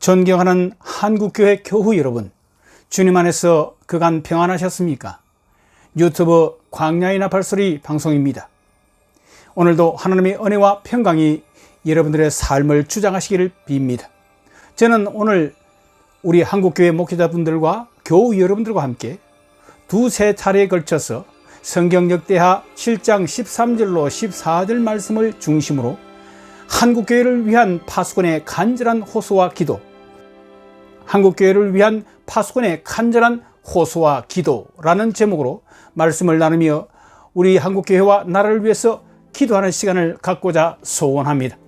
존경하는 한국교회 교우 여러분, 주님 안에서 그간 평안하셨습니까? 유튜브 광야의 나팔소리 방송입니다. 오늘도 하나님의 은혜와 평강이 여러분들의 삶을 주장하시기를 빕니다. 저는 오늘 우리 한국교회 목회자분들과 교우 여러분들과 함께 두세 차례에 걸쳐서 성경 역대하 7장 13절로 14절 말씀을 중심으로 한국교회를 위한 파수꾼의 간절한 호소와 기도, 한국교회를 위한 파수꾼의 간절한 호소와 기도라는 제목으로 말씀을 나누며 우리 한국교회와 나라를 위해서 기도하는 시간을 갖고자 소원합니다.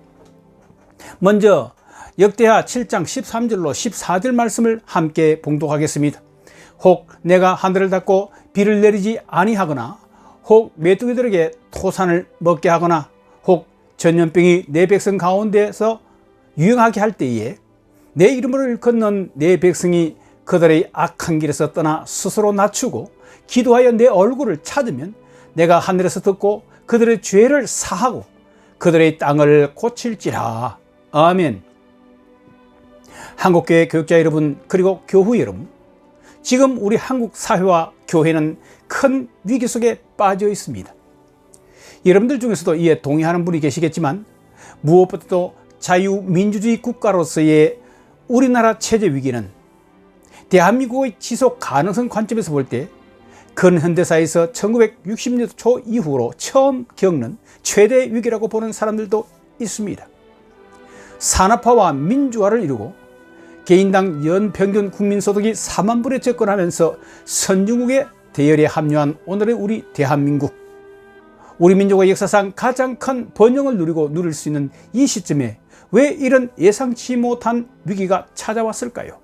먼저 역대하 7장 13절로 14절 말씀을 함께 봉독하겠습니다. 혹 내가 하늘을 닫고 비를 내리지 아니하거나, 혹 메뚜기들에게 토산을 먹게 하거나, 혹 전염병이 내 백성 가운데서 유행하게 할 때에 내 이름을 걷는 내 백성이 그들의 악한 길에서 떠나 스스로 낮추고 기도하여 내 얼굴을 찾으면 내가 하늘에서 듣고 그들의 죄를 사하고 그들의 땅을 고칠지라. 아멘. 한국교회 교육자 여러분, 그리고 교우 여러분, 지금 우리 한국 사회와 교회는 큰 위기 속에 빠져 있습니다. 여러분들 중에서도 이에 동의하는 분이 계시겠지만, 무엇보다도 자유민주주의 국가로서의 우리나라 체제 위기는 대한민국의 지속 가능성 관점에서 볼 때 근현대사에서 1960년대 초 이후로 처음 겪는 최대 위기라고 보는 사람들도 있습니다. 산업화와 민주화를 이루고 개인당 연평균 국민소득이 4만 불에 접근하면서 선진국의 대열에 합류한 오늘의 우리 대한민국, 우리 민족의 역사상 가장 큰 번영을 누릴 수 있는 이 시점에 왜 이런 예상치 못한 위기가 찾아왔을까요?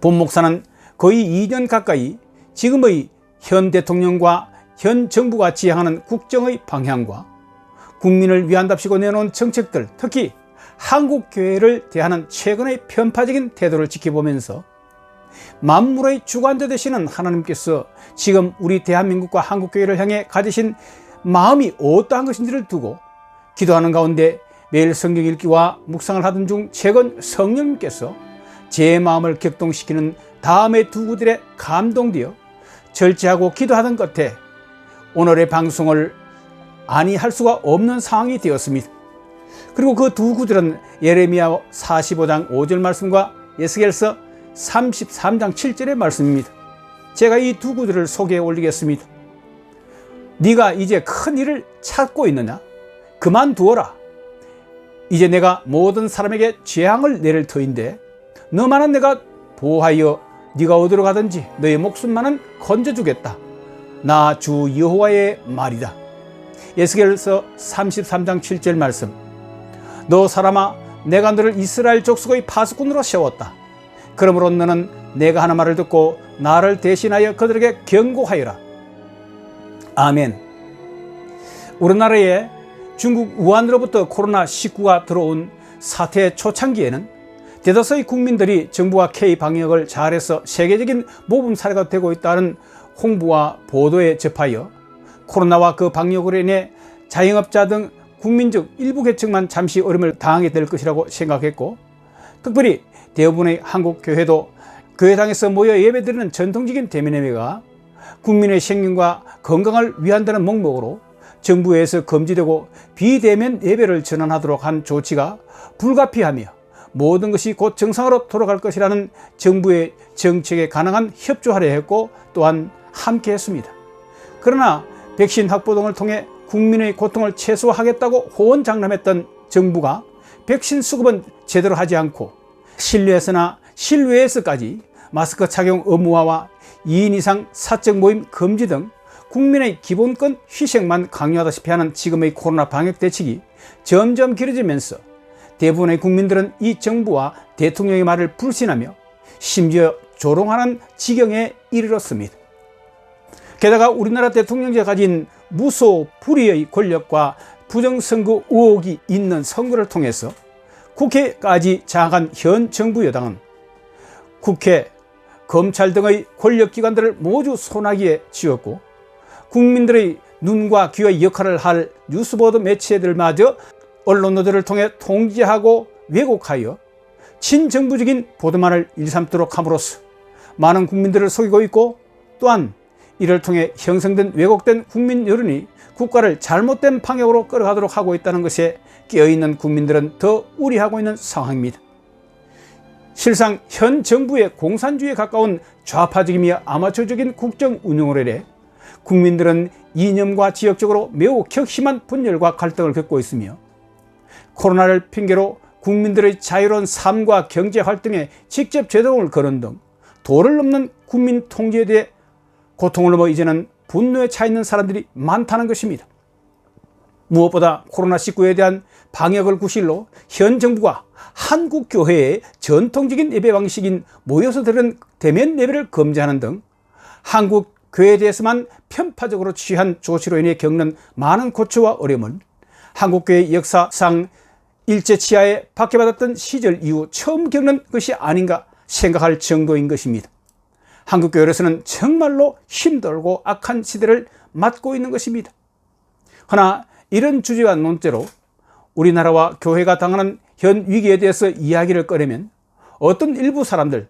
본 목사는 거의 2년 가까이 지금의 현 대통령과 현 정부가 지향하는 국정의 방향과 국민을 위한답시고 내놓은 정책들, 특히 한국교회를 대하는 최근의 편파적인 태도를 지켜보면서 만물의 주관자 되시는 하나님께서 지금 우리 대한민국과 한국교회를 향해 가지신 마음이 어떠한 것인지를 두고 기도하는 가운데 매일 성경 읽기와 묵상을 하던 중 최근 성령님께서 제 마음을 격동시키는 다음의 두 구절에 감동되어 절제하고 기도하던 끝에 오늘의 방송을 할 수가 없는 상황이 되었습니다. 그리고 그 두 구절은 예레미야 45장 5절 말씀과 에스겔서 33장 7절의 말씀입니다. 제가 이 두 구절을 소개해 올리겠습니다. 네가 이제 큰 일을 찾고 있느냐? 그만두어라. 이제 내가 모든 사람에게 재앙을 내릴 터인데 너만은 내가 보호하여 네가 어디로 가든지 너의 목숨만은 건져주겠다. 나 주 여호와의 말이다. 에스겔서 33장 7절 말씀. 너 사람아, 내가 너를 이스라엘 족속의 파수꾼으로 세웠다. 그러므로 너는 내가 하는 말을 듣고 나를 대신하여 그들에게 경고하여라. 아멘. 우리나라에 중국 우한으로부터 코로나19가 들어온 사태 초창기에는 대다수의 국민들이 정부와 K-방역을 잘해서 세계적인 모범 사례가 되고 있다는 홍보와 보도에 접하여 코로나와 그 방역으로 인해 자영업자 등 국민적 일부 계층만 잠시 어려움을 당하게 될 것이라고 생각했고, 특별히 대부분의 한국 교회도 교회당에서 모여 예배드리는 전통적인 대면 예배가 국민의 생명과 건강을 위한다는 목록으로 정부에서 금지되고 비대면 예배를 전환하도록 한 조치가 불가피하며 모든 것이 곧 정상으로 돌아갈 것이라는 정부의 정책에 가능한 협조하려 했고 또한 함께 했습니다. 그러나 백신 확보 등을 통해 국민의 고통을 최소화하겠다고 호언장담했던 정부가 백신 수급은 제대로 하지 않고 실내에서나 실외에서까지 마스크 착용 의무화와 2인 이상 사적 모임 금지 등 국민의 기본권 희생만 강요하다시피 하는 지금의 코로나 방역 대책이 점점 길어지면서 대부분의 국민들은 이 정부와 대통령의 말을 불신하며 심지어 조롱하는 지경에 이르렀습니다. 게다가 우리나라 대통령제가 가진 무소불위의 권력과 부정선거 의혹이 있는 선거를 통해서 국회까지 장악한 현 정부 여당은 국회, 검찰 등의 권력기관들을 모두 소나기에 쥐었고 국민들의 눈과 귀의 역할을 할 뉴스보드 매체들마저 언론노조를 통해 통제하고 왜곡하여 친정부적인 보도만을 일삼도록 함으로써 많은 국민들을 속이고 있고, 또한 이를 통해 형성된 왜곡된 국민 여론이 국가를 잘못된 방향으로 끌어가도록 하고 있다는 것에 깨어있는 국민들은 더 우려하고 있는 상황입니다. 실상 현 정부의 공산주의에 가까운 좌파적이며 아마추어적인 국정 운영으로 인해 국민들은 이념과 지역적으로 매우 격심한 분열과 갈등을 겪고 있으며, 코로나를 핑계로 국민들의 자유로운 삶과 경제 활동에 직접 제동을 거는 등 도를 넘는 국민 통제에 대해 고통을 넘어 이제는 분노에 차 있는 사람들이 많다는 것입니다. 무엇보다 코로나19에 대한 방역을 구실로 현 정부가 한국교회의 전통적인 예배 방식인 모여서 드리는 대면 예배를 금지하는 등 한국 교회에 대해서만 편파적으로 취한 조치로 인해 겪는 많은 고초와 어려움을 한국교회 역사상 일제치하에 박해받았던 시절 이후 처음 겪는 것이 아닌가 생각할 정도인 것입니다. 한국교회로서는 정말로 힘들고 악한 시대를 맞고 있는 것입니다. 허나 이런 주제와 논제로 우리나라와 교회가 당하는 현 위기에 대해서 이야기를 꺼내면 어떤 일부 사람들,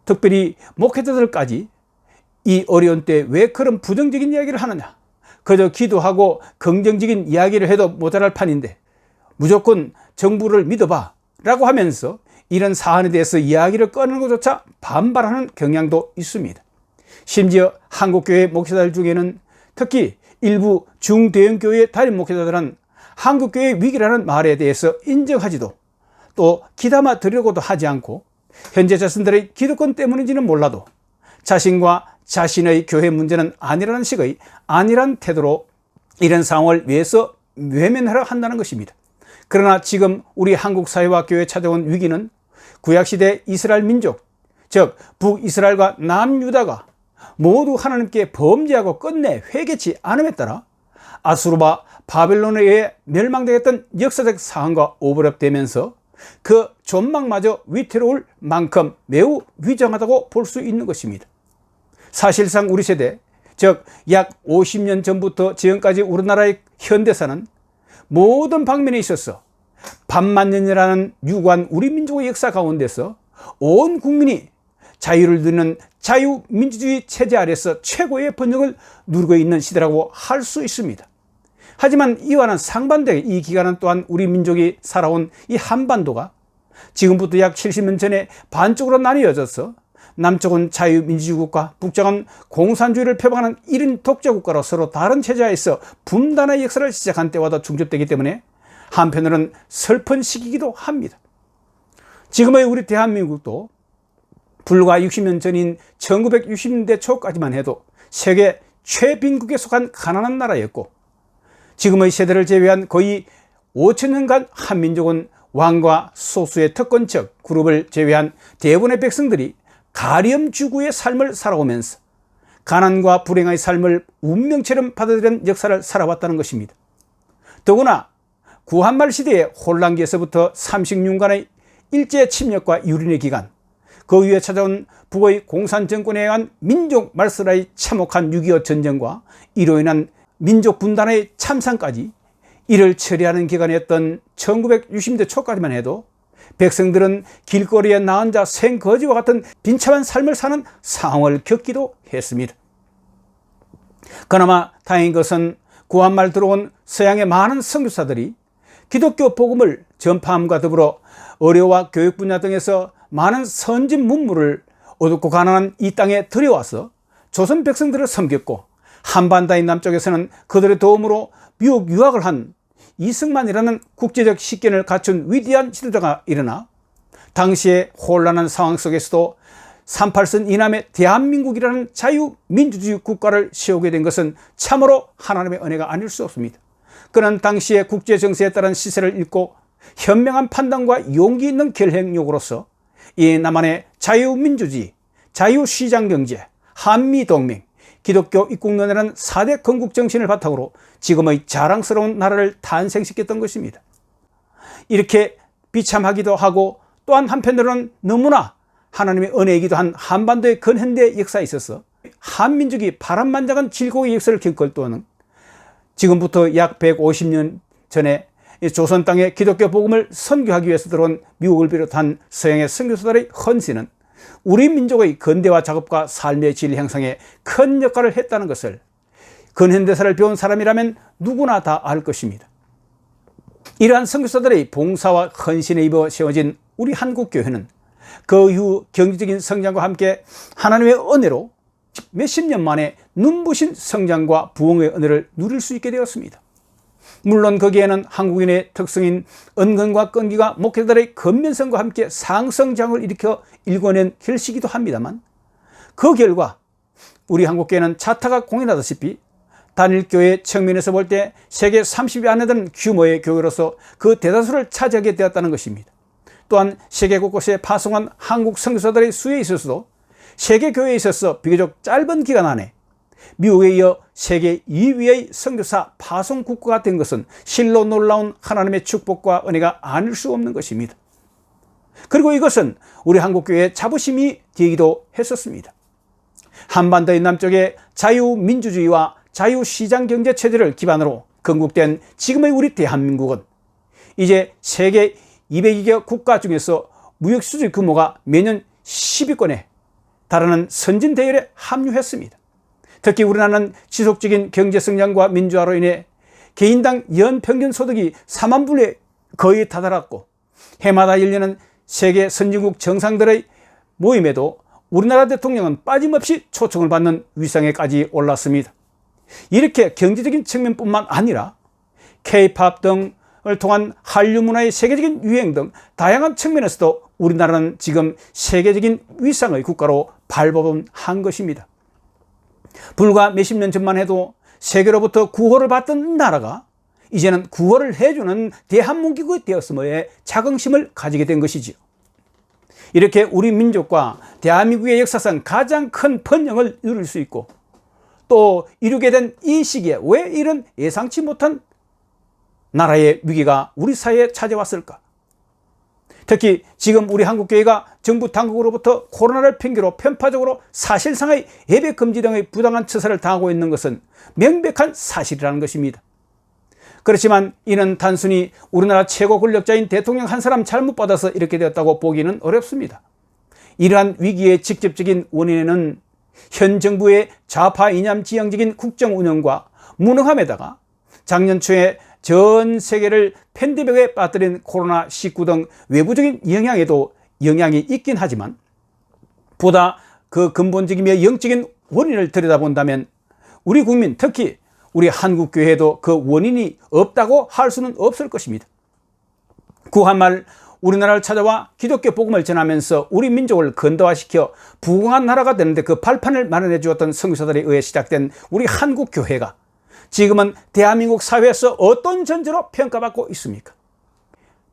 특별히 목회자들까지 이 어려운 때 왜 그런 부정적인 이야기를 하느냐, 그저 기도하고 긍정적인 이야기를 해도 모자랄 판인데 무조건 정부를 믿어봐 라고 하면서 이런 사안에 대해서 이야기를 꺼내는 것조차 반발하는 경향도 있습니다. 심지어 한국교회 목회자들 중에는 특히 일부 중대형교회 담임 목회자들은 한국교회의 위기라는 말에 대해서 인정하지도 또 귀담아 들으려고도 하지 않고 현재 자신들의 기득권 때문인지는 몰라도 자신과 자신의 교회 문제는 아니라는 식의 안일한 태도로 이런 상황을 위해서 외면하려 한다는 것입니다. 그러나 지금 우리 한국 사회와 교회에 찾아온 위기는 구약시대 이스라엘 민족, 즉 북이스라엘과 남유다가 모두 하나님께 범죄하고 끝내 회개치 않음에 따라 아수르와 바벨론에 의해 멸망되었던 역사적 상황과 오버랩되면서 그 존망마저 위태로울 만큼 매우 위장하다고 볼 수 있는 것입니다. 사실상 우리 세대, 즉 약 50년 전부터 지금까지 우리나라의 현대사는 모든 방면에 있어서 반만년이라는 유구한 우리 민족의 역사 가운데서 온 국민이 자유를 누리는 자유민주주의 체제 아래서 최고의 번영을 누리고 있는 시대라고 할 수 있습니다. 하지만 이와는 상반되게 이 기간은 또한 우리 민족이 살아온 이 한반도가 지금부터 약 70년 전에 반쪽으로 나뉘어져서 남쪽은 자유민주주의 국가, 북쪽은 공산주의를 표방하는 1인 독재 국가로 서로 다른 체제하에서 분단의 역사를 시작한 때와도 중첩되기 때문에 한편으로는 슬픈 시기이기도 합니다. 지금의 우리 대한민국도 불과 60년 전인 1960년대 초까지만 해도 세계 최빈국에 속한 가난한 나라였고, 지금의 세대를 제외한 거의 5천년간 한민족은 왕과 소수의 특권층 그룹을 제외한 대부분의 백성들이 가렴주구의 삶을 살아오면서 가난과 불행의 삶을 운명처럼 받아들이는 역사를 살아왔다는 것입니다. 더구나 구한말 시대의 혼란기에서부터 36년간의 일제 침략과 유린의 기간, 그 위에 찾아온 북의 공산정권에 의한 민족 말살의 참혹한 6.25 전쟁과 이로 인한 민족 분단의 참상까지 이를 처리하는 기간이었던 1960년대 초까지만 해도 백성들은 길거리에 나 혼자 생거지와 같은 빈참한 삶을 사는 상황을 겪기도 했습니다. 그나마 다행인 것은 구한말 들어온 서양의 많은 선교사들이 기독교 복음을 전파함과 더불어 의료와 교육 분야 등에서 많은 선진 문물을 어둡고 가난한 이 땅에 들여와서 조선 백성들을 섬겼고, 한반도의 남쪽에서는 그들의 도움으로 미국 유학을 한 이승만이라는 국제적 식견을 갖춘 위대한 지도자가 일어나 당시의 혼란한 상황 속에서도 38선 이남의 대한민국이라는 자유민주주의 국가를 세우게 된 것은 참으로 하나님의 은혜가 아닐 수 없습니다. 그는 당시의 국제 정세에 따른 시세를 읽고 현명한 판단과 용기 있는 결행력으로서 이 남한의 자유민주주의, 자유시장경제, 한미동맹, 기독교 입국론이라는 4대 건국 정신을 바탕으로 지금의 자랑스러운 나라를 탄생시켰던 것입니다. 이렇게 비참하기도 하고 또한 한편으로는 너무나 하나님의 은혜이기도 한 한반도의 근현대 역사에 있어서 한민족이 파란만장한 질곡의 역사를 겪을 또한 지금부터 약 150년 전에 조선 땅에 기독교 복음을 선교하기 위해서 들어온 미국을 비롯한 서양의 선교사들의 헌신은 우리 민족의 근대화 작업과 삶의 질 형성에 큰 역할을 했다는 것을 근현대사를 배운 사람이라면 누구나 다 알 것입니다. 이러한 선교사들의 봉사와 헌신에 입어 세워진 우리 한국교회는 그 이후 경제적인 성장과 함께 하나님의 은혜로 몇십 년 만에 눈부신 성장과 부흥의 은혜를 누릴 수 있게 되었습니다. 물론 거기에는 한국인의 특성인 은근과 끈기가 목회자들의 근면성과 함께 상성장을 일으켜 일궈낸 결실이기도 합니다만, 그 결과 우리 한국교회는 자타가 공인하다시피 단일교회 측면에서 볼 때 세계 30위 안에 드는 규모의 교회로서 그 대다수를 차지하게 되었다는 것입니다. 또한 세계 곳곳에 파송한 한국 선교사들의 수에 있어서도 세계 교회에 있어서 비교적 짧은 기간 안에 미국에 이어 세계 2위의 선교사 파송 국가가 된 것은 실로 놀라운 하나님의 축복과 은혜가 아닐 수 없는 것입니다. 그리고 이것은 우리 한국교회의 자부심이 되기도 했었습니다. 한반도의 남쪽에 자유민주주의와 자유시장경제체제를 기반으로 건국된 지금의 우리 대한민국은 이제 세계 202개 국가 중에서 무역수지 규모가 매년 10위권에 달하는 선진 대열에 합류했습니다. 특히 우리나라는 지속적인 경제성장과 민주화로 인해 개인당 연평균 소득이 4만 불에 거의 다다랐고, 해마다 열리는 세계 선진국 정상들의 모임에도 우리나라 대통령은 빠짐없이 초청을 받는 위상에까지 올랐습니다. 이렇게 경제적인 측면뿐만 아니라 K-팝 등을 통한 한류 문화의 세계적인 유행 등 다양한 측면에서도 우리나라는 지금 세계적인 위상의 국가로 발돋움한 것입니다. 불과 몇십 년 전만 해도 세계로부터 구호를 받던 나라가 이제는 구호를 해주는 대한민국이 되었음에 자긍심을 가지게 된 것이지요. 이렇게 우리 민족과 대한민국의 역사상 가장 큰 번영을 이룰 수 있고, 또 이루게 된 이 시기에 왜 이런 예상치 못한 나라의 위기가 우리 사회에 찾아왔을까? 특히 지금 우리 한국교회가 정부 당국으로부터 코로나를 핑계로 편파적으로 사실상의 예배 금지 등의 부당한 처사를 당하고 있는 것은 명백한 사실이라는 것입니다. 그렇지만 이는 단순히 우리나라 최고 권력자인 대통령 한 사람 잘못 받아서 이렇게 되었다고 보기는 어렵습니다. 이러한 위기의 직접적인 원인에는 현 정부의 좌파 이념 지향적인 국정 운영과 무능함에다가 작년 초에 전 세계를 팬데믹에 빠뜨린 코로나19 등 외부적인 영향에도 영향이 있긴 하지만, 보다 그 근본적이며 영적인 원인을 들여다본다면 우리 국민, 특히 우리 한국교회도 그 원인이 없다고 할 수는 없을 것입니다. 구한말 우리나라를 찾아와 기독교 복음을 전하면서 우리 민족을 근대화시켜 부강한 나라가 되는데 그 발판을 마련해 주었던 선교사들에 의해 시작된 우리 한국교회가 지금은 대한민국 사회에서 어떤 존재로 평가받고 있습니까?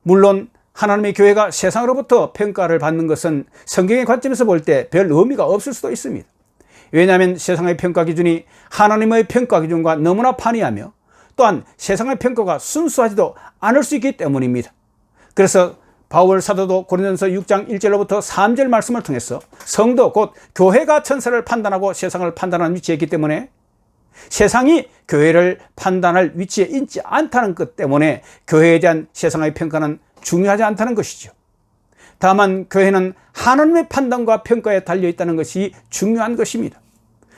물론 하나님의 교회가 세상으로부터 평가를 받는 것은 성경의 관점에서 볼 때 별 의미가 없을 수도 있습니다. 왜냐하면 세상의 평가 기준이 하나님의 평가 기준과 너무나 판이하며, 또한 세상의 평가가 순수하지도 않을 수 있기 때문입니다. 그래서 바울 사도도 고린도전서 6장 1절로부터 3절 말씀을 통해서 성도 곧 교회가 천사를 판단하고 세상을 판단하는 위치에 있기 때문에 세상이 교회를 판단할 위치에 있지 않다는 것 때문에 교회에 대한 세상의 평가는 중요하지 않다는 것이죠. 다만 교회는 하나님의 판단과 평가에 달려있다는 것이 중요한 것입니다.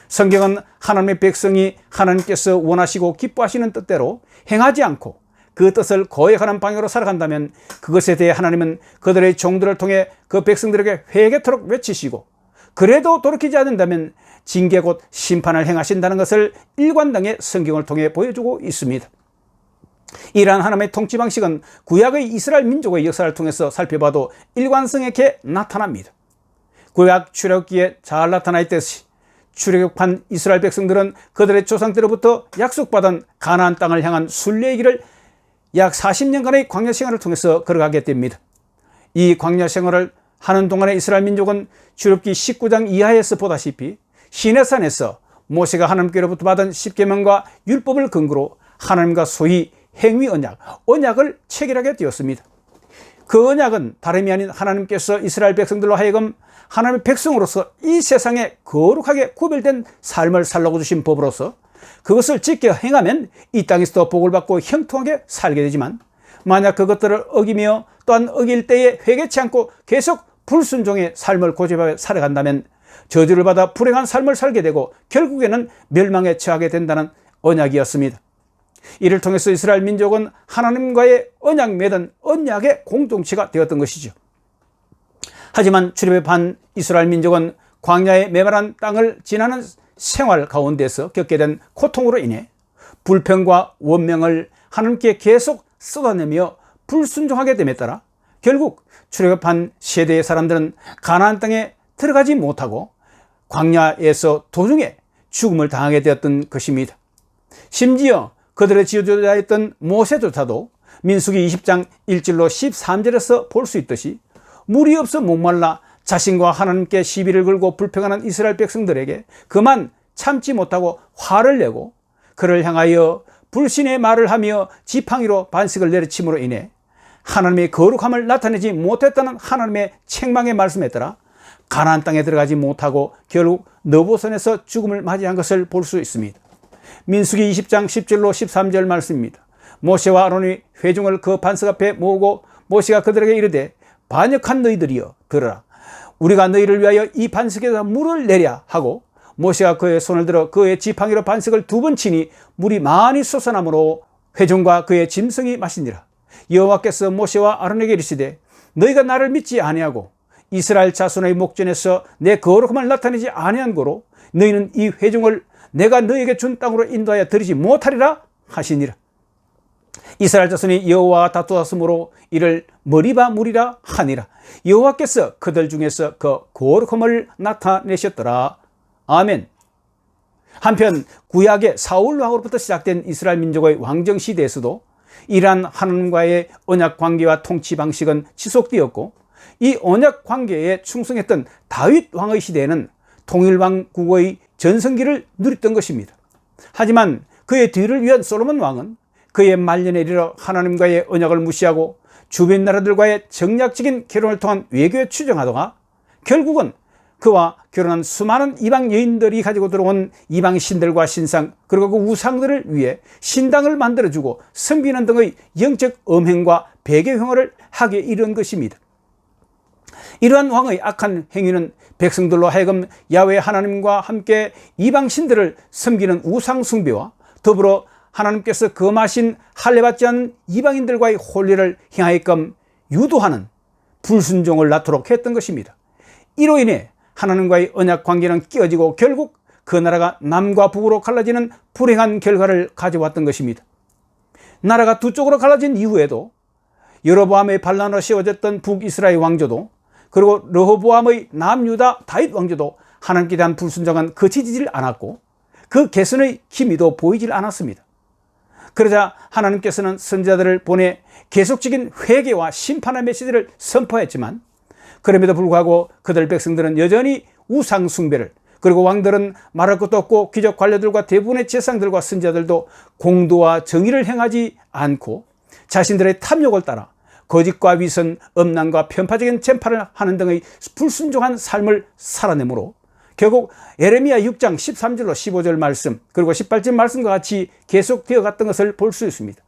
성경은 하나님의 백성이 하나님께서 원하시고 기뻐하시는 뜻대로 행하지 않고 그 뜻을 거역하는 방향으로 살아간다면 그것에 대해 하나님은 그들의 종들을 통해 그 백성들에게 회개토록 외치시고, 그래도 돌이키지 않는다면 징계 곧 심판을 행하신다는 것을 일관당의 성경을 통해 보여주고 있습니다. 이러한 하나님의 통치 방식은 구약의 이스라엘 민족의 역사를 통해서 살펴봐도 일관성 있게 나타납니다. 구약 출애굽기에 잘 나타나 있듯이 출애굽한 이스라엘 백성들은 그들의 조상 때로부터 약속받은 가나안 땅을 향한 순례의 길을 약 40년간의 광야 생활을 통해서 걸어가게 됩니다. 이 광야 생활을 하는 동안에 이스라엘 민족은 출애굽기 19장 이하에서 보다시피 시내산에서 모세가 하나님께로부터 받은 십계명과 율법을 근거로 하나님과 소위 행위 언약을 체결하게 되었습니다. 그 언약은 다름이 아닌 하나님께서 이스라엘 백성들로 하여금 하나님의 백성으로서 이 세상에 거룩하게 구별된 삶을 살라고 주신 법으로서 그것을 지켜 행하면 이 땅에서도 복을 받고 형통하게 살게 되지만, 만약 그것들을 어기며 또한 어길 때에 회개치 않고 계속 불순종의 삶을 고집하여 살아간다면 저주를 받아 불행한 삶을 살게 되고 결국에는 멸망에 처하게 된다는 언약이었습니다. 이를 통해서 이스라엘 민족은 하나님과의 언약 맺은 언약의 공동체가 되었던 것이죠. 하지만 출애굽에 반 이스라엘 민족은 광야의 메마른 땅을 지나는 생활 가운데서 겪게 된 고통으로 인해 불평과 원명을 하나님께 계속 쏟아내며 불순종하게 됨에 따라 결국 출애굽한 세대의 사람들은 가나안 땅에 들어가지 못하고 광야에서 도중에 죽음을 당하게 되었던 것입니다. 심지어 그들의 지도자였던 모세조차도 민수기 20장 1절로 13절에서 볼 수 있듯이 물이 없어 목말라 자신과 하나님께 시비를 걸고 불평하는 이스라엘 백성들에게 그만 참지 못하고 화를 내고 그를 향하여 불신의 말을 하며 지팡이로 반석을 내리침으로 인해 하나님의 거룩함을 나타내지 못했다는 하나님의 책망의 말씀에 따라 가나안 땅에 들어가지 못하고 결국 너보선에서 죽음을 맞이한 것을 볼 수 있습니다. 민수기 20장 10절로 13절 말씀입니다. 모세와 아론이 회중을 그 반석 앞에 모으고 모세가 그들에게 이르되 반역한 너희들이여 들으라. 우리가 너희를 위하여 이 반석에서 물을 내랴 하고 모세가 그의 손을 들어 그의 지팡이로 반석을 2번 치니 물이 많이 솟아나므로 회중과 그의 짐승이 마시니라. 여호와께서 모세와 아론에게 이르시되 너희가 나를 믿지 아니하고 이스라엘 자손의 목전에서 내 거룩함을 나타내지 아니한 고로 너희는 이 회중을 내가 너희에게 준 땅으로 인도하여 드리지 못하리라 하시니라. 이스라엘 자손이 여호와와 다투었으므로 이를 머리바 물이라 하니라. 여호와께서 그들 중에서 그 거룩함을 나타내셨더라. 아멘. 한편 구약의 사울 왕으로부터 시작된 이스라엘 민족의 왕정 시대에서도 이러한 하나님과의 언약 관계와 통치 방식은 지속되었고 이 언약 관계에 충성했던 다윗 왕의 시대에는 통일왕 국의 전성기를 누렸던 것입니다. 하지만 그의 뒤를 위한 솔로몬 왕은 그의 말년에 이르러 하나님과의 언약을 무시하고 주변 나라들과의 정략적인 결혼을 통한 외교에 추정하다가 결국은 그와 결혼한 수많은 이방 여인들이 가지고 들어온 이방 신들과 신상 그리고 그 우상들을 위해 신당을 만들어주고 섬기는 등의 영적 음행과 배교행위를 하게 이른 것입니다. 이러한 왕의 악한 행위는 백성들로 하여금 야훼 하나님과 함께 이방 신들을 섬기는 우상 숭배와 더불어 하나님께서 금하신 할례받지 않은 이방인들과의 혼례를 행하게끔 유도하는 불순종을 낳도록 했던 것입니다. 이로 인해 하나님과의 언약 관계는 깨어지고 결국 그 나라가 남과 북으로 갈라지는 불행한 결과를 가져왔던 것입니다. 나라가 두 쪽으로 갈라진 이후에도 여로보암의 반란으로 세워졌던 북이스라엘 왕조도 그리고 르호보암의 남유다 다윗 왕조도 하나님께 대한 불순종은 그치질 않았고 그 개선의 기미도 보이질 않았습니다. 그러자 하나님께서는 선지자들을 보내 계속적인 회개와 심판의 메시지를 선포했지만 그럼에도 불구하고 그들 백성들은 여전히 우상 숭배를 그리고 왕들은 말할 것도 없고 귀족 관료들과 대부분의 제사장들과 선지자들도 공도와 정의를 행하지 않고 자신들의 탐욕을 따라 거짓과 위선, 음란과 편파적인 쟁파를 하는 등의 불순종한 삶을 살아내므로 결국 예레미야 6장 13절로 15절 말씀 그리고 18절 말씀과 같이 계속되어 갔던 것을 볼 수 있습니다.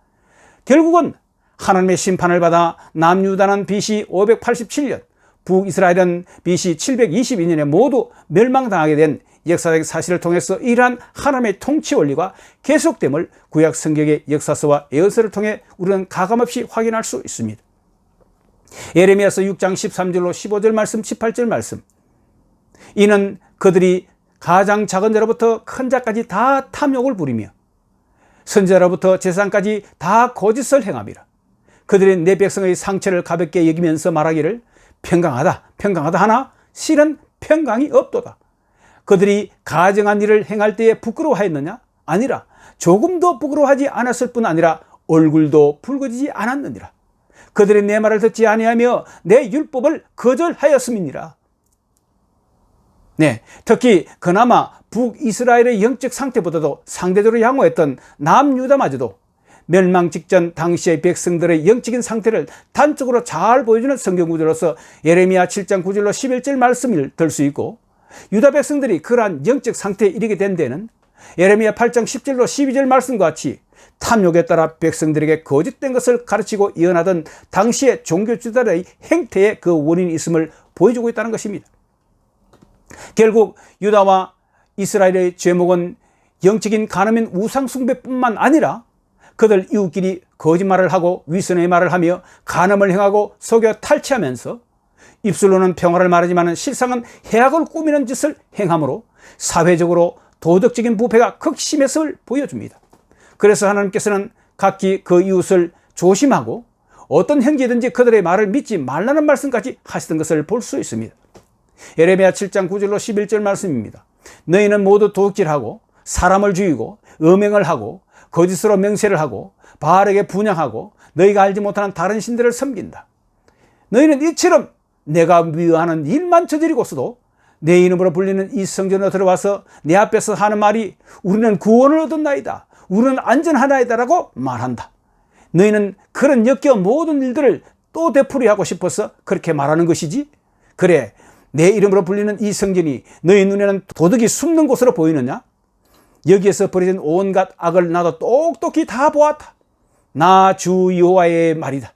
결국은 하나님의 심판을 받아 남유다는 BC 587년 북이스라엘은 BC 722년에 모두 멸망당하게 된 역사적 사실을 통해서 이러한 하나님의 통치 원리가 계속됨을 구약 성경의 역사서와 예언서를 통해 우리는 가감없이 확인할 수 있습니다. 예레미야서 6장 13절로 15절 말씀 18절 말씀 이는 그들이 가장 작은 자로부터 큰 자까지 다 탐욕을 부리며 선지자로부터 제사장까지 다 거짓을 행함이라. 그들이 내 백성의 상처를 가볍게 여기면서 말하기를 평강하다 하나 실은 평강이 없도다. 그들이 가정한 일을 행할 때에 부끄러워하였느냐? 아니라 조금도 부끄러워하지 않았을 뿐 아니라 얼굴도 붉어지지 않았느니라. 그들이 내 말을 듣지 아니하며 내 율법을 거절하였음이니라. 네, 특히 그나마 북이스라엘의 영적 상태보다도 상대적으로 양호했던 남유다마저도 멸망 직전 당시의 백성들의 영적인 상태를 단적으로 잘 보여주는 성경 구절로서 예레미야 7장 9절로 11절 말씀을 들 수 있고 유다 백성들이 그러한 영적 상태에 이르게 된 데는 예레미야 8장 10절로 12절 말씀과 같이 탐욕에 따라 백성들에게 거짓된 것을 가르치고 예언하던 당시의 종교주들의 행태에 그 원인이 있음을 보여주고 있다는 것입니다. 결국 유다와 이스라엘의 죄목은 영적인 간음인 우상숭배뿐만 아니라 그들 이웃끼리 거짓말을 하고 위선의 말을 하며 간음을 행하고 속여 탈취하면서 입술로는 평화를 말하지만 실상은 해악을 꾸미는 짓을 행함으로 사회적으로 도덕적인 부패가 극심했음을 보여줍니다. 그래서 하나님께서는 각기 그 이웃을 조심하고 어떤 형제든지 그들의 말을 믿지 말라는 말씀까지 하시던 것을 볼 수 있습니다. 예레미야 7장 9절로 11절 말씀입니다. 너희는 모두 도둑질하고 사람을 죽이고 음행을 하고 거짓으로 명세를 하고 바알에게 분향하고 너희가 알지 못하는 다른 신들을 섬긴다. 너희는 이처럼 내가 미워하는 일만 저지르고서도 내 이름으로 불리는 이 성전으로 들어와서 내 앞에서 하는 말이 우리는 구원을 얻었나이다, 우리는 안전하나이다 라고 말한다. 너희는 그런 역겨운 모든 일들을 또 되풀이하고 싶어서 그렇게 말하는 것이지, 그래 내 이름으로 불리는 이 성전이 너희 눈에는 도둑이 숨는 곳으로 보이느냐? 여기에서 벌어진 온갖 악을 나도 똑똑히 다 보았다. 나 주 여호와의 말이다.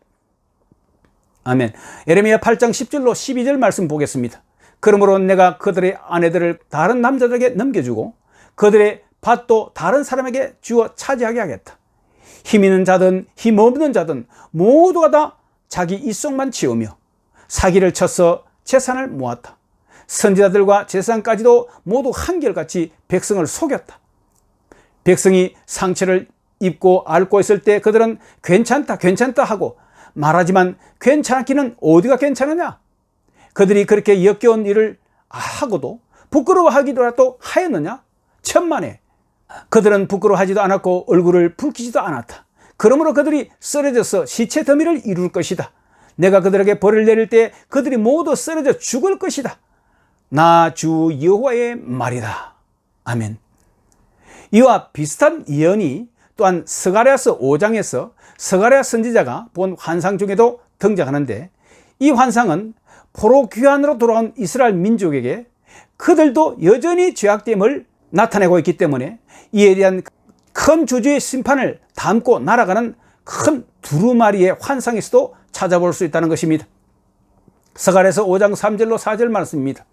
아멘. 예레미야 8장 10절로 12절 말씀 보겠습니다. 그러므로 내가 그들의 아내들을 다른 남자들에게 넘겨주고 그들의 밭도 다른 사람에게 주어 차지하게 하겠다. 힘 있는 자든 힘 없는 자든 모두가 다 자기 이속만 치우며 사기를 쳐서 재산을 모았다. 선지자들과 제사장까지도 모두 한결같이 백성을 속였다. 백성이 상처를 입고 앓고 있을 때 그들은 괜찮다 괜찮다 하고 말하지만 괜찮기는 어디가 괜찮으냐? 그들이 그렇게 역겨운 일을 하고도 부끄러워하기라도 하였느냐? 천만에. 그들은 부끄러워하지도 않았고 얼굴을 붉히지도 않았다. 그러므로 그들이 쓰러져서 시체 더미를 이룰 것이다. 내가 그들에게 벌을 내릴 때 그들이 모두 쓰러져 죽을 것이다. 나 주 여호와의 말이다. 아멘. 이와 비슷한 예언이 또한 스가랴서 5장에서 스가랴 선지자가 본 환상 중에도 등장하는데, 이 환상은 포로 귀환으로 돌아온 이스라엘 민족에게 그들도 여전히 죄악됨을 나타내고 있기 때문에 이에 대한 큰 저주의 심판을 담고 날아가는 큰 두루마리의 환상에서도 찾아볼 수 있다는 것입니다. 스가랴서 5장 3절로 4절 말씀입니다.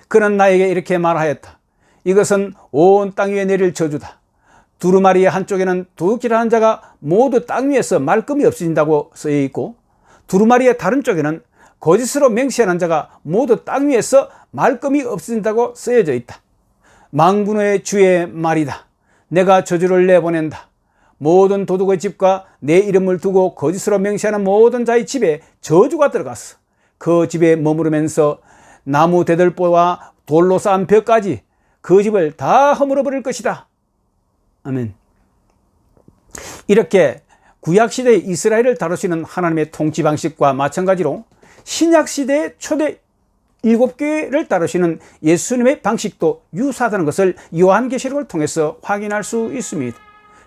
그는 나에게 이렇게 말하였다. 이것은 온 땅 위에 내릴 저주다. 두루마리의 한쪽에는 도둑질하는 자가 모두 땅 위에서 말끔히 없어진다고 쓰여 있고, 두루마리의 다른 쪽에는 거짓으로 맹세하는 자가 모두 땅 위에서 말끔히 없어진다고 쓰여져 있다. 망군의 주의 말이다. 내가 저주를 내보낸다. 모든 도둑의 집과 내 이름을 두고 거짓으로 맹세하는 모든 자의 집에 저주가 들어갔어. 그 집에 머무르면서 나무 대들보와 돌로 쌓은 벽까지 그 집을 다 허물어버릴 것이다. 아멘. 이렇게 구약시대의 이스라엘을 다루시는 하나님의 통치 방식과 마찬가지로 신약시대의 초대 7교회를 다루시는 예수님의 방식도 유사하다는 것을 요한계시록을 통해서 확인할 수 있습니다.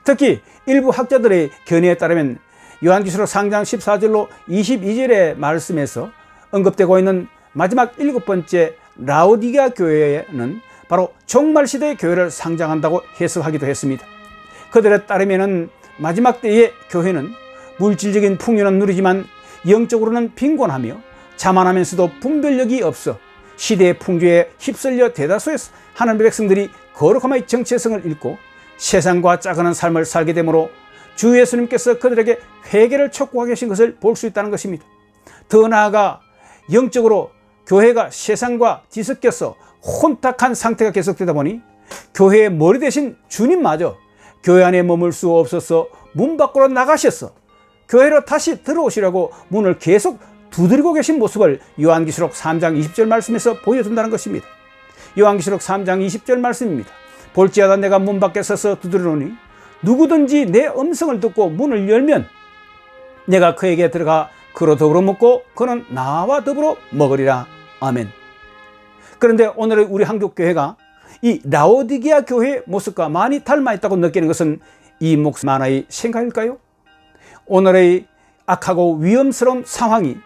특히 일부 학자들의 견해에 따르면 요한계시록 3장 14절로 22절의 말씀에서 언급되고 있는 마지막 7번째 라오디게아 교회는 바로 종말시대의 교회를 상징한다고 해석하기도 했습니다. 그들에 따르면 마지막 때의 교회는 물질적인 풍요는 누리지만 영적으로는 빈곤하며 자만하면서도 분별력이 없어 시대의 풍조에 휩쓸려 대다수의 하나님의 백성들이 거룩함의 정체성을 잃고 세상과 짜그는 삶을 살게 되므로 주 예수님께서 그들에게 회개를 촉구하고 계신 것을 볼 수 있다는 것입니다. 더 나아가 영적으로 교회가 세상과 뒤섞여서 혼탁한 상태가 계속되다 보니 교회의 머리 대신 주님마저 교회 안에 머물 수 없어서 문 밖으로 나가셔서 교회로 다시 들어오시려고 문을 계속 두드리고 계신 모습을 요한계시록 3장 20절 말씀에서 보여준다는 것입니다. 요한계시록 3장 20절 말씀입니다. 볼지어다 내가 문 밖에 서서 두드리노니 누구든지 내 음성을 듣고 문을 열면 내가 그에게 들어가 그로 더불어 먹고 그는 나와 더불어 먹으리라. 아멘. 그런데 오늘의 우리 한국교회가 이 라오디게아 교회의 모습과 많이 닮아 있다고 느끼는 것은 이 목사 만화의 생각일까요? 오늘의 악하고 위험스러운 상황이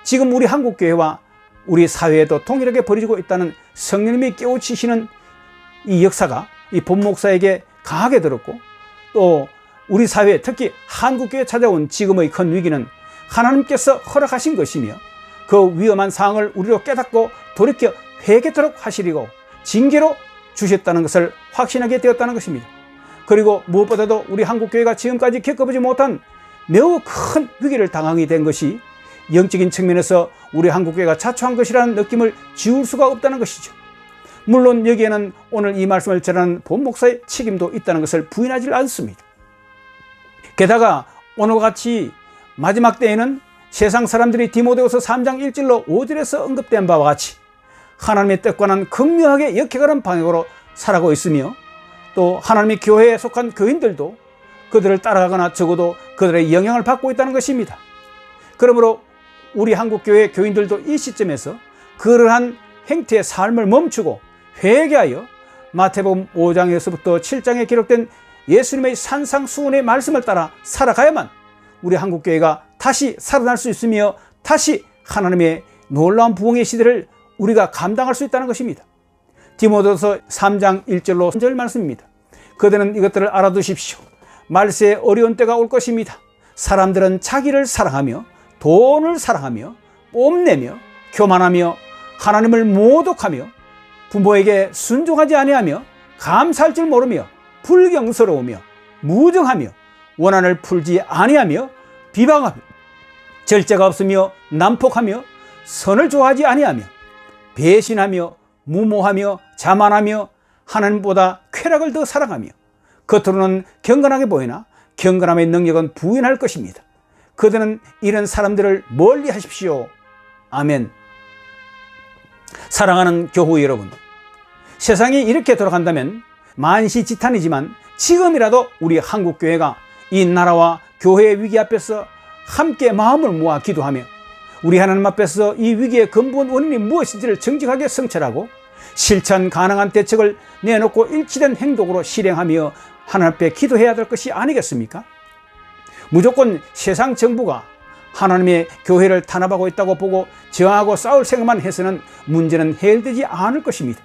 지금 우리 한국교회와 우리 사회에도 동일하게 벌어지고 있다는 성령님이 깨우치시는 이 역사가 이 본목사에게 강하게 들었고, 또 우리 사회, 특히 한국교회에 찾아온 지금의 큰 위기는 하나님께서 허락하신 것이며 그 위험한 상황을 우리로 깨닫고 돌이켜 회개토록 하시리고 징계로 주셨다는 것을 확신하게 되었다는 것입니다. 그리고 무엇보다도 우리 한국교회가 지금까지 겪어보지 못한 매우 큰 위기를 당하게 된 것이 영적인 측면에서 우리 한국교회가 자초한 것이라는 느낌을 지울 수가 없다는 것이죠. 물론 여기에는 오늘 이 말씀을 전하는 본목사의 책임도 있다는 것을 부인하지 않습니다. 게다가 오늘과 같이 마지막 때에는 세상 사람들이 디모데후서 3장 1절로 5절에서 언급된 바와 같이 하나님의 뜻과는 극명하게 역행하는 방향으로 살아가고 있으며, 또 하나님의 교회에 속한 교인들도 그들을 따라가거나 적어도 그들의 영향을 받고 있다는 것입니다. 그러므로 우리 한국교회 교인들도 이 시점에서 그러한 행태의 삶을 멈추고 회개하여 마태복음 5장에서부터 7장에 기록된 예수님의 산상수훈의 말씀을 따라 살아가야만 우리 한국교회가 다시 살아날 수 있으며 다시 하나님의 놀라운 부흥의 시대를 우리가 감당할 수 있다는 것입니다. 디모데후서 3장 1절로 3절 말씀입니다. 그들은 이것들을 알아두십시오. 말세에 어려운 때가 올 것입니다. 사람들은 자기를 사랑하며 돈을 사랑하며 뽐내며 교만하며 하나님을 모독하며 부모에게 순종하지 아니하며 감사할 줄 모르며 불경스러우며 무정하며 원한을 풀지 아니하며 비방하며 절제가 없으며 난폭하며 선을 좋아하지 아니하며 배신하며 무모하며 자만하며 하나님보다 쾌락을 더 사랑하며 겉으로는 경건하게 보이나 경건함의 능력은 부인할 것입니다. 그들은 이런 사람들을 멀리 하십시오. 아멘. 사랑하는 교우 여러분, 세상이 이렇게 돌아간다면 만시지탄이지만 지금이라도 우리 한국교회가 이 나라와 교회의 위기 앞에서 함께 마음을 모아 기도하며 우리 하나님 앞에서 이 위기의 근본 원인이 무엇인지를 정직하게 성찰하고 실천 가능한 대책을 내놓고 일치된 행동으로 실행하며 하나님 앞에 기도해야 될 것이 아니겠습니까? 무조건 세상 정부가 하나님의 교회를 탄압하고 있다고 보고 저항하고 싸울 생각만 해서는 문제는 해결되지 않을 것입니다.